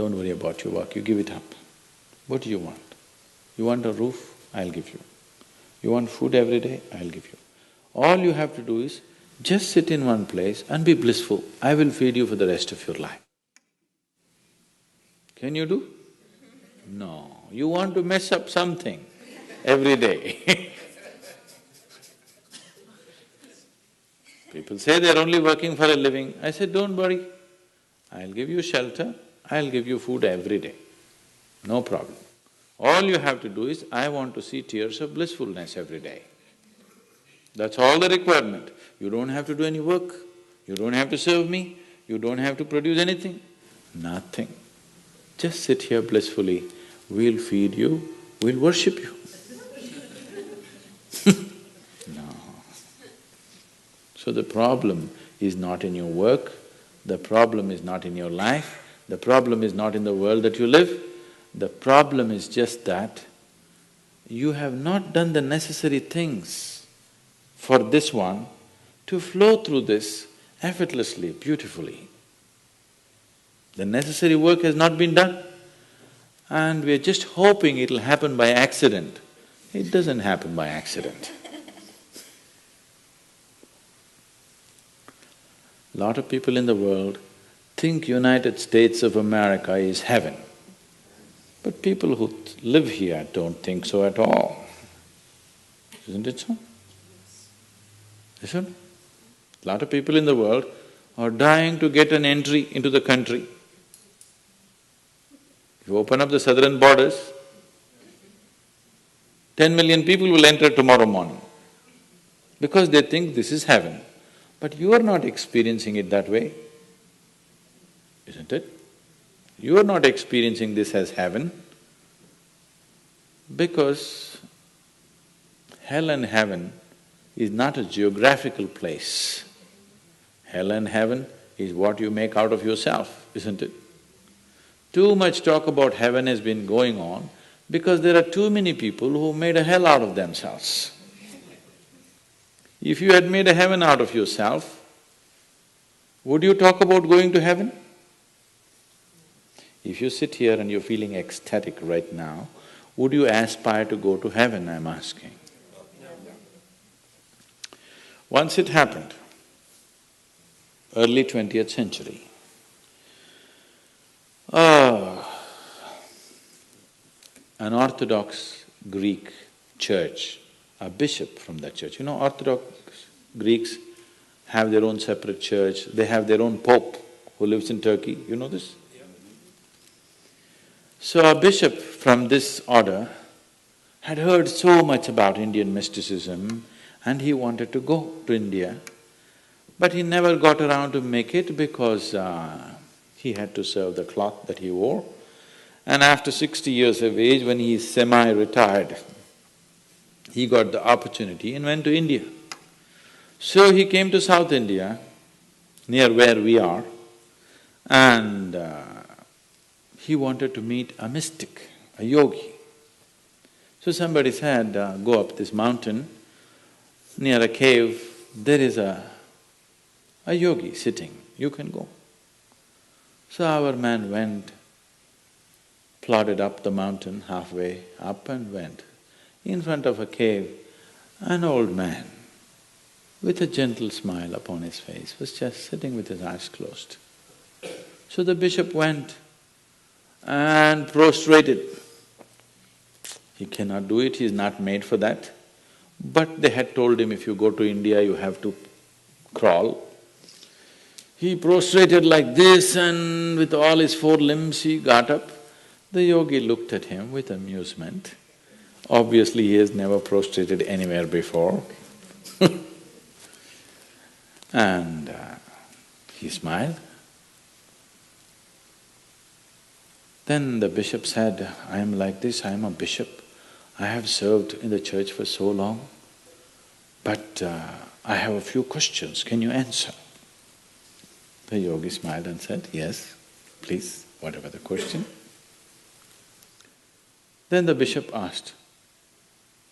don't worry about your work, you give it up. What do you want? You want a roof? I'll give you. You want food every day? I'll give you. All you have to do is just sit in one place and be blissful. I will feed you for the rest of your life. Can you do? No, you want to mess up something every day. People say they're only working for a living. I said, don't worry, I'll give you shelter, I'll give you food every day, no problem. All you have to do is, I want to see tears of blissfulness every day. That's all the requirement. You don't have to do any work, you don't have to serve me, you don't have to produce anything, nothing. Just sit here blissfully, we'll feed you, we'll worship you. No. So the problem is not in your work, the problem is not in your life, the problem is not in the world that you live, the problem is just that you have not done the necessary things for this one to flow through this effortlessly, beautifully. The necessary work has not been done and we're just hoping it'll happen by accident. It doesn't happen by accident. Lot of people in the world think United States of America is heaven. But people who live here don't think so at all. Isn't it so? Isn't it? Lot of people in the world are dying to get an entry into the country. You open up the southern borders, 10 million people will enter tomorrow morning because they think this is heaven. But you are not experiencing it that way, isn't it? You are not experiencing this as heaven because hell and heaven is not a geographical place. Hell and heaven is what you make out of yourself, isn't it? Too much talk about heaven has been going on because there are too many people who made a hell out of themselves. If you had made a heaven out of yourself, would you talk about going to heaven? If you sit here and you're feeling ecstatic right now, would you aspire to go to heaven, I'm asking? Once it happened, early 20th century, an Orthodox Greek church, a bishop from that church, you know, Orthodox Greeks have their own separate church, they have their own pope who lives in Turkey, you know this? So a bishop from this order had heard so much about Indian mysticism and he wanted to go to India, but he never got around to make it because he had to serve the cloth that he wore. And after 60 years of age, when he is semi-retired, he got the opportunity and went to India. So he came to South India, near where we are, and he wanted to meet a mystic, a yogi. So somebody said, go up this mountain, near a cave, there is a yogi sitting, you can go. So our man went, plodded up the mountain, halfway up and went. In front of a cave, an old man with a gentle smile upon his face was just sitting with his eyes closed. So the bishop went and prostrated. He cannot do it, he is not made for that. But they had told him, if you go to India, you have to crawl. He prostrated like this and with all his four limbs he got up. The yogi looked at him with amusement. Obviously, he has never prostrated anywhere before. And he smiled. Then the bishop said, I am like this, I am a bishop. I have served in the church for so long, but I have a few questions, can you answer? The yogi smiled and said, yes, please, whatever the question. Then the bishop asked,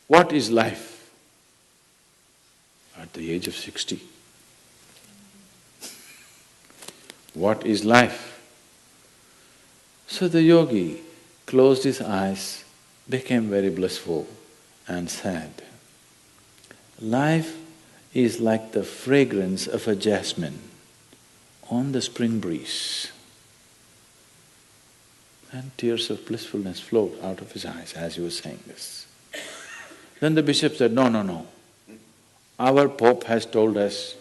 what is life? At the age of 60. What is life? So the yogi closed his eyes, became very blissful and said, life is like the fragrance of a jasmine on the spring breeze. And tears of blissfulness flowed out of his eyes as he was saying this. Then the bishop said, no, no, no. Our Pope has told us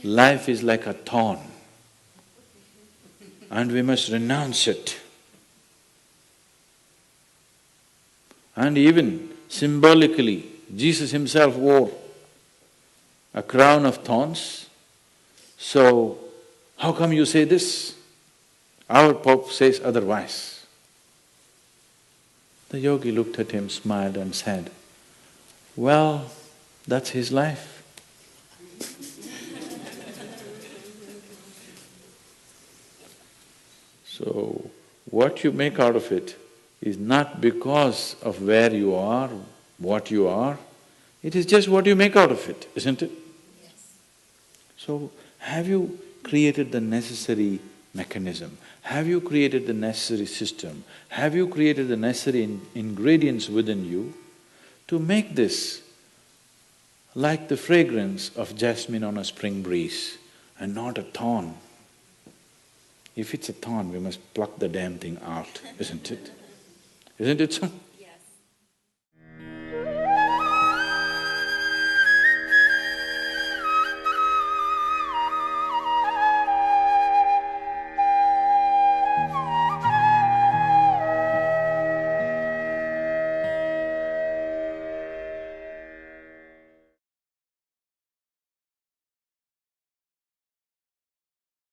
life is like a thorn and we must renounce it. And even symbolically, Jesus himself wore a crown of thorns. So, how come you say this? Our Pope says otherwise. The yogi looked at him, smiled and said, well, that's his life. So, what you make out of it is not because of where you are, what you are, it is just what you make out of it, isn't it? Yes. So, have you created the necessary mechanism? Have you created the necessary system? Have you created the necessary ingredients within you to make this like the fragrance of jasmine on a spring breeze and not a thorn? If it's a thorn, we must pluck the damn thing out, isn't it? Isn't it so?